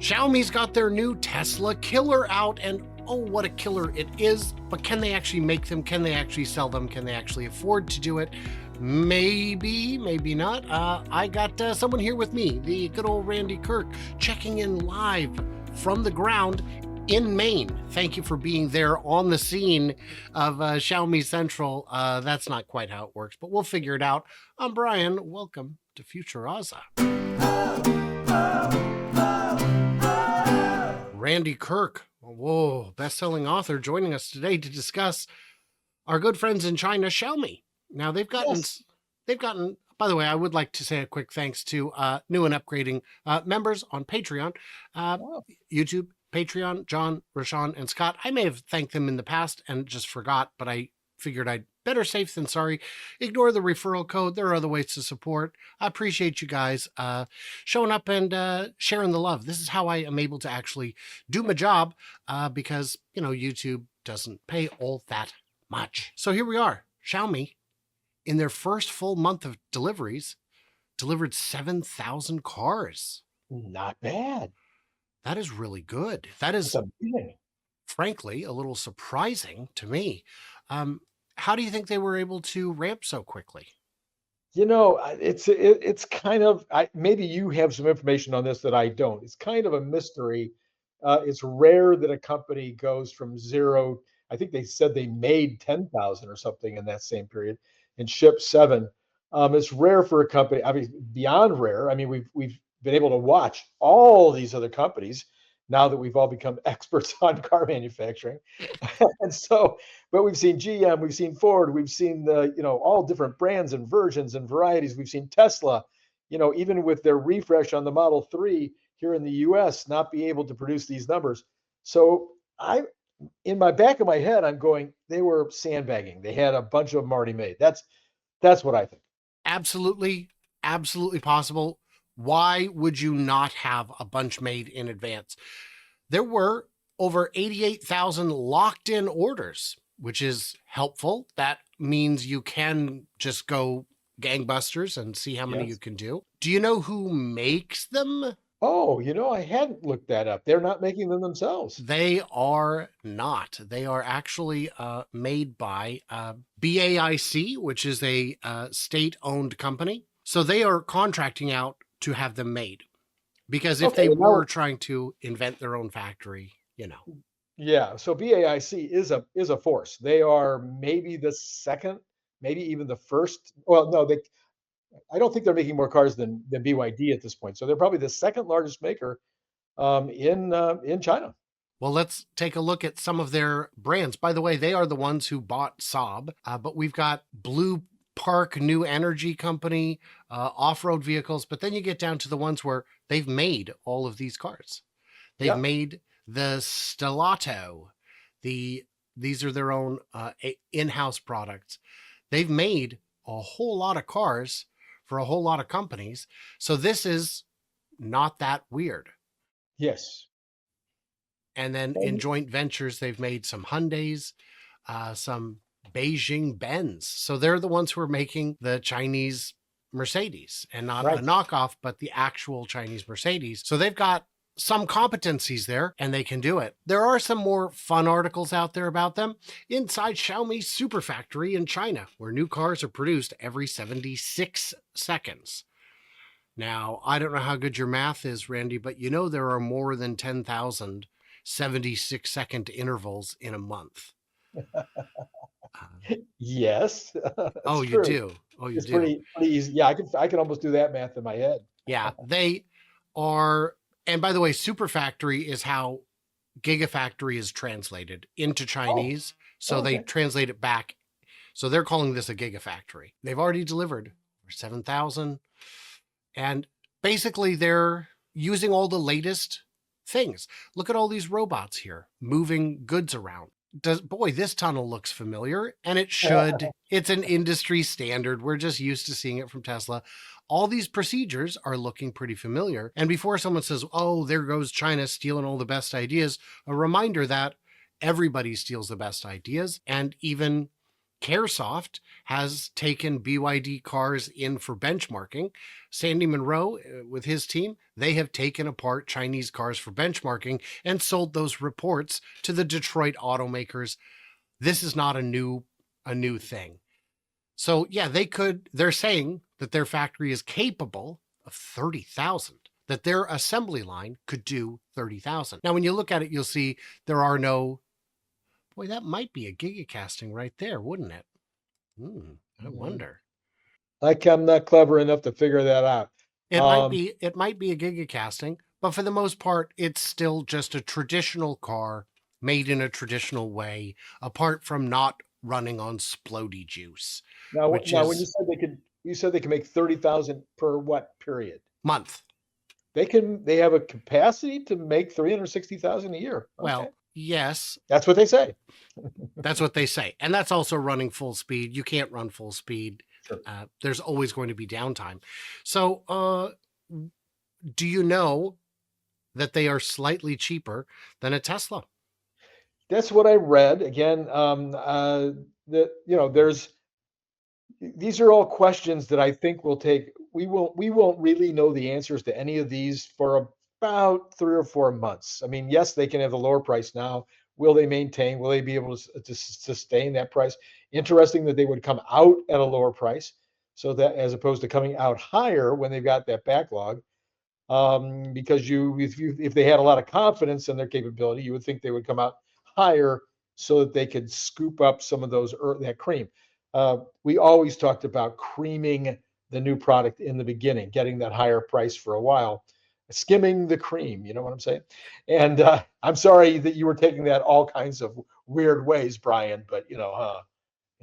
Xiaomi's got their new Tesla killer out, and oh, what a killer it is. But can they actually make them? Can they actually sell them? Can they actually afford to do it? Maybe, maybe not. I got someone here with me, the good old Randy Kirk, checking in live from the ground in Maine. Thank you for being there on the scene of Xiaomi Central. That's not quite how it works, but we'll figure it out. I'm Brian. Welcome to Futuraza. Randy Kirk, whoa, best-selling author, joining us today to discuss our good friends in China, Xiaomi. Now they've gotten, by the way, I would like to say a quick thanks to new and upgrading members on Patreon, YouTube, Patreon, John, Rashawn, and Scott. I may have thanked them in the past and just forgot, but I figured I'd better safe than sorry. Ignore the referral code. There are other ways to support. I appreciate you guys showing up and sharing the love. This is how I am able to actually do my job because, you know, YouTube doesn't pay all that much. So here we are. Xiaomi, in their first full month of deliveries, delivered 7,000 cars. Not bad. That is really good. That is, frankly, a little surprising to me. How do you think they were able to ramp so quickly? You know, it's kind of, maybe you have some information on this that I don't. It's kind of a mystery. It's rare that a company goes from zero. I think they said they made 10,000 or something in that same period and shipped 7. It's rare for a company. I mean, beyond rare. I mean, we've been able to watch all these other companies now that we've all become experts on car manufacturing. And so, but we've seen GM, we've seen Ford, we've seen all different brands and versions and varieties. We've seen Tesla, even with their refresh on the Model 3 here in the US, not be able to produce these numbers. So in my back of my head, I'm going, they were sandbagging. They had a bunch of them already made. That's what I think. Absolutely, absolutely possible. Why would you not have a bunch made in advance? There were over 88,000 locked in orders, which is helpful. That means you can just go gangbusters and see how many you can do. Do you know who makes them? Oh, I hadn't looked that up. They're not making them themselves. They are not. They are actually made by BAIC, which is a state-owned company. So they are contracting out to have them made, because if they were trying to invent their own factory, Yeah, so BAIC is a force. They are maybe the second, maybe even the first. Well, no, I don't think they're making more cars than BYD at this point. So they're probably the second largest maker in China. Well, let's take a look at some of their brands. By the way, they are the ones who bought Saab, but we've got Blue Park New Energy Company, off-road vehicles, but then you get down to the ones where they've made all of these cars. They've made the Stellato. These are their own in-house products. They've made a whole lot of cars for a whole lot of companies. So this is not that weird. Yes. And then in joint ventures, they've made some Hyundais, some Beijing Benz. So they're the ones who are making the Chinese Mercedes, and not a knockoff, but the actual Chinese Mercedes. So they've got some competencies there, and they can do it. There are some more fun articles out there about them inside Xiaomi Super Factory in China, where new cars are produced every 76 seconds. Now, I don't know how good your math is, Randy, but there are more than 10,000 76-second intervals in a month. Yes. Oh, you do. Oh, you it's do. Pretty easy. Yeah, I can almost do that math in my head. Yeah, they are. And by the way, Super Factory is how Gigafactory is translated into Chinese. So they translate it back. So they're calling this a Gigafactory. They've already delivered 7,000. And basically they're using all the latest things. Look at all these robots here moving goods around. Boy, this tunnel looks familiar, and it should. It's an industry standard. We're just used to seeing it from Tesla. All these procedures are looking pretty familiar. And before someone says, oh, there goes China stealing all the best ideas, a reminder that everybody steals the best ideas. And even Caresoft has taken BYD cars in for benchmarking. Sandy Munro, with his team, they have taken apart Chinese cars for benchmarking and sold those reports to the Detroit automakers. This is not a new thing. So yeah, they're saying that their factory is capable of 30,000, that their assembly line could do 30,000. Now, when you look at it, you'll see there are no, boy, that might be a gigacasting right there, wouldn't it? I wonder. Like I'm not clever enough to figure that out. It might be a gigacasting, but for the most part, it's still just a traditional car made in a traditional way, apart from not running on splody juice. Now, when you said they can make 30,000 per what period? Month. They have a capacity to make 360,000 a year. Okay. Well, yes. That's what they say. That's what they say. And that's also running full speed. You can't run full speed. Sure. There's always going to be downtime. So, do you know that they are slightly cheaper than a Tesla? That's what I read. Again, these are all questions that I think we won't really know the answers to any of these for about 3 or 4 months. I mean, yes, they can have the lower price now. Will they maintain? Will they be able to sustain that price? Interesting that they would come out at a lower price, so that as opposed to coming out higher when they've got that backlog. Because if they had a lot of confidence in their capability, you would think they would come out higher so that they could scoop up some of that cream. We always talked about creaming the new product in the beginning, getting that higher price for a while, skimming the cream. You know what I'm saying? And I'm sorry that you were taking that all kinds of weird ways, Brian, but Yeah.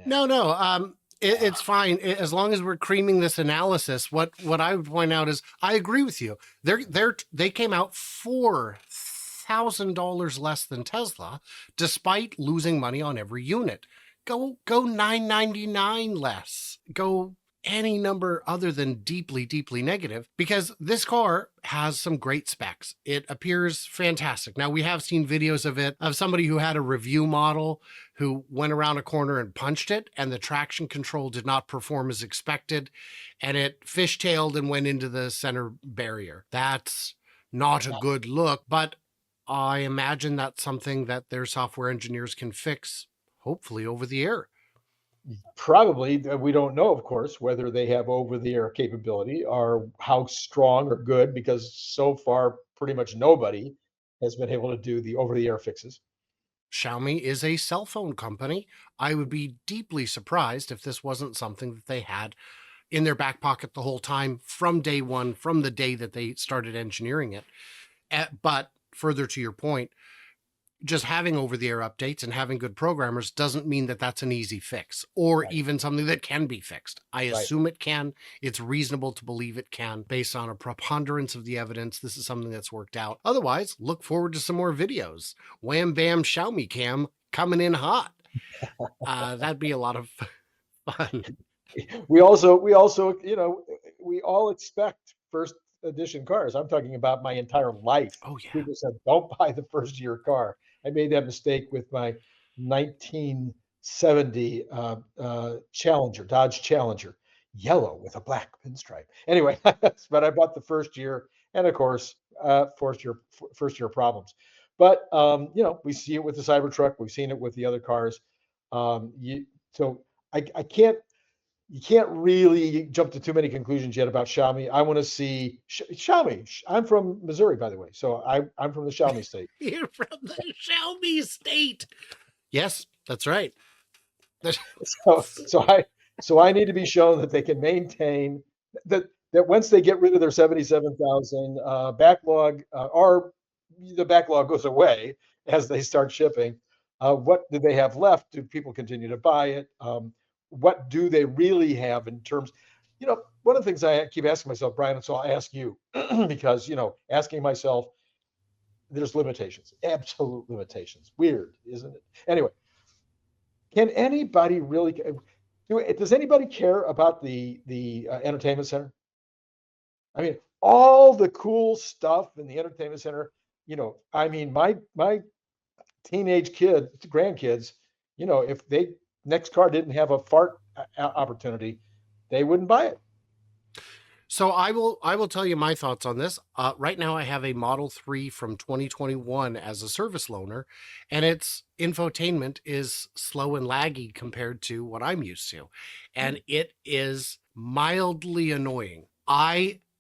No. It's fine as long as we're creaming this analysis. What I would point out is I agree with you. They came out $4,000 less than Tesla, despite losing money on every unit. Go $999 less. Go any number other than deeply, deeply negative, because this car has some great specs. It appears fantastic. Now, we have seen videos of somebody who had a review model who went around a corner and punched it, and the traction control did not perform as expected, and it fishtailed and went into the center barrier. That's not a good look, but I imagine that's something that their software engineers can fix, hopefully over the air. Probably. We don't know, of course, whether they have over-the-air capability or how strong or good, because so far pretty much nobody has been able to do the over-the-air fixes. Xiaomi is a cell phone company. I would be deeply surprised if this wasn't something that they had in their back pocket the whole time from day one, from the day that they started engineering it. But further to your point, just having over-the-air updates and having good programmers doesn't mean that that's an easy fix, or even something that can be fixed. I assume it can. It's reasonable to believe it can, based on a preponderance of the evidence. This is something that's worked out. Otherwise, look forward to some more videos. Wham bam Xiaomi cam coming in hot. That'd be a lot of fun. We also, we all expect first edition cars. I'm talking about my entire life. Oh yeah. People said, don't buy the first year car. I made that mistake with my 1970 Challenger, Dodge Challenger, yellow with a black pinstripe. Anyway, but I bought the first year, and of course, first year problems. But we see it with the Cybertruck. We've seen it with the other cars. So I can't. You can't really jump to too many conclusions yet about Xiaomi. I want to see Xiaomi. I'm from Missouri, by the way, so I'm from the Xiaomi state. You're from the Xiaomi state. Yes, that's right. So I need to be shown that they can maintain that once they get rid of their 77,000 backlog, or the backlog goes away as they start shipping. What do they have left? Do people continue to buy it? What do they really have in terms? One of the things I keep asking myself, Brian, and so I'll ask you, because asking myself, there's limitations, absolute limitations. Weird, isn't it? Anyway, can anybody really? Does anybody care about the entertainment center? I mean, all the cool stuff in the entertainment center. I mean, my teenage grandkids, if they next car didn't have a fart opportunity, they wouldn't buy it. So I will tell you my thoughts on this. Right now, I have a Model 3 from 2021 as a service loaner, and its infotainment is slow and laggy compared to what I'm used to, and it is mildly annoying.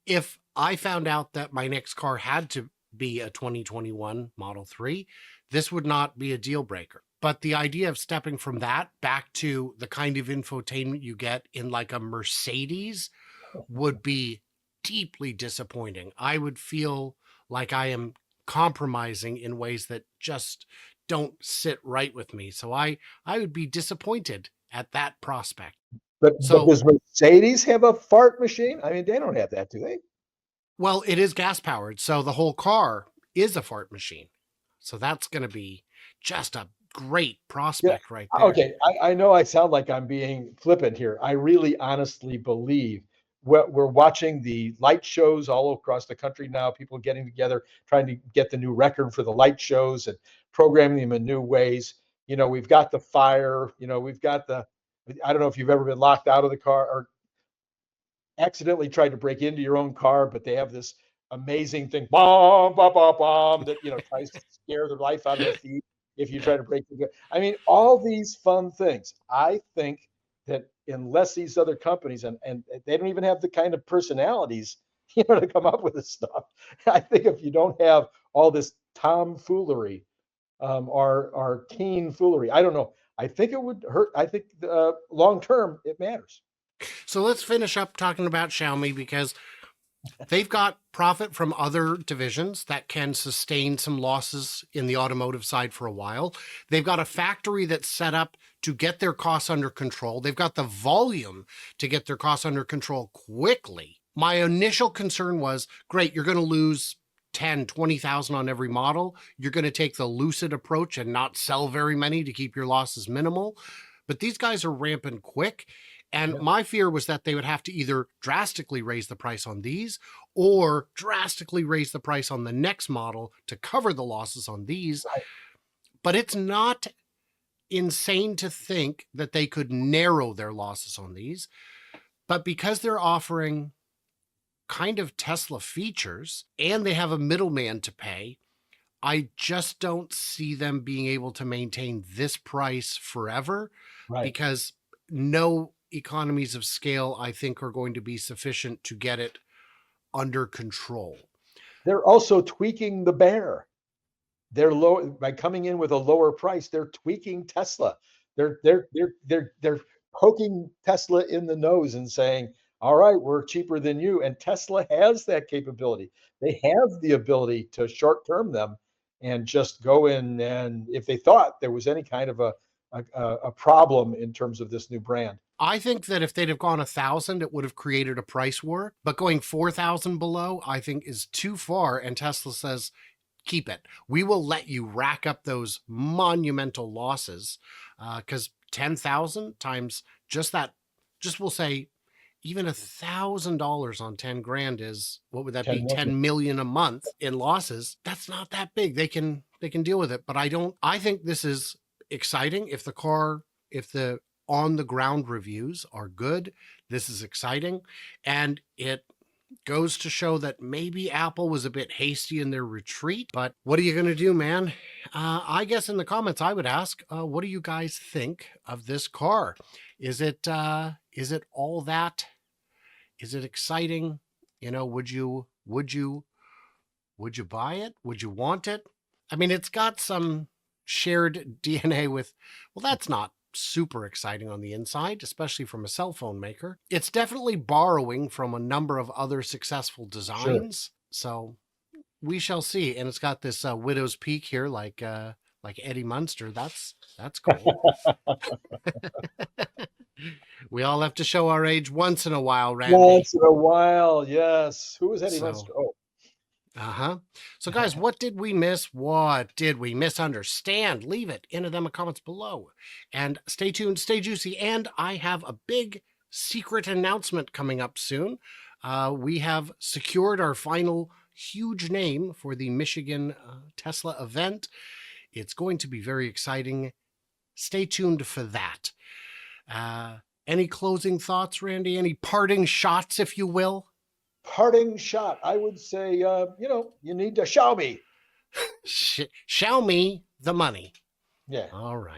If I found out that my next car had to be a 2021 Model 3, this would not be a deal breaker. But the idea of stepping from that back to the kind of infotainment you get in like a Mercedes would be deeply disappointing. I would feel like I am compromising in ways that just don't sit right with me. So I would be disappointed at that prospect. But So, does Mercedes have a fart machine? I mean, they don't have that, do they? well, it is gas powered, so the whole car is a fart machine. So that's going to be just a great Yeah. prospect right there. Okay. I know I sound like I'm being flippant here. I really honestly believe we're watching the light shows all across the country now, people getting together, trying to get the new record for the light shows and programming them in new ways. You know, we've got the fire, you know, we've got the, I don't know if you've ever been locked out of the car or accidentally tried to break into your own car, but they have this amazing thing, bomb, bomb, bomb, bomb, that tries to scare the life out of the thief if you try to break the. I mean, all these fun things. I think that unless these other companies and they don't even have the kind of personalities, to come up with this stuff. I think if you don't have all this tomfoolery, or teen foolery, I don't know. I think it would hurt. I think long term it matters. So let's finish up talking about Xiaomi because they've got profit from other divisions that can sustain some losses in the automotive side for a while. They've got a factory that's set up to get their costs under control. They've got the volume to get their costs under control quickly. My initial concern was, great, you're going to lose 10, 20,000 on every model. You're going to take the lucid approach and not sell very many to keep your losses minimal. But these guys are ramping quick. And my fear was that they would have to either drastically raise the price on these or drastically raise the price on the next model to cover the losses on these. Right. But it's not insane to think that they could narrow their losses on these. But because they're offering kind of Tesla features and they have a middleman to pay, I just don't see them being able to maintain this price forever. Right. Because no economies of scale, I think, are going to be sufficient to get it under control. They're also tweaking the bear. They're low by coming in with a lower price. They're tweaking Tesla. They're poking Tesla in the nose and saying, "All right, we're cheaper than you." And Tesla has that capability. They have the ability to short term them and just go in, and if they thought there was any kind of a problem in terms of this new brand. I think that if they'd have gone 1,000, it would have created a price war. But going 4,000 below, I think, is too far. And Tesla says, keep it. We will let you rack up those monumental losses because 10,000 times just that, just we'll say, even $1,000 on 10 grand is, what would that be? 10 million a month in losses. That's not that big. They can deal with it. But I think this is exciting. If the on the ground reviews are good, this is exciting. And it goes to show that maybe Apple was a bit hasty in their retreat, but what are you going to do, man? I guess in the comments, I would ask, what do you guys think of this car? Is it all that? Is it exciting? Would you buy it? Would you want it? I mean, it's got some shared DNA with, well, that's not super exciting on the inside, especially from a cell phone maker. It's definitely borrowing from a number of other successful designs. Sure. So we shall see. And it's got this widow's peak here, like Eddie Munster. That's cool. We all have to show our age once in a while, Randy. Once in a while, yes. Who was Eddie Munster? Oh. So guys, what did we miss? What did we misunderstand? Leave it into them comments below. And stay tuned, stay juicy. And I have a big secret announcement coming up soon. We have secured our final huge name for the Michigan Tesla event. It's going to be very exciting. stay tuned for that. Any closing thoughts, Randy? Any parting shots, if you will? Parting shot. I would say, you need to Xiaomi. Xiaomi the money. Yeah. All right.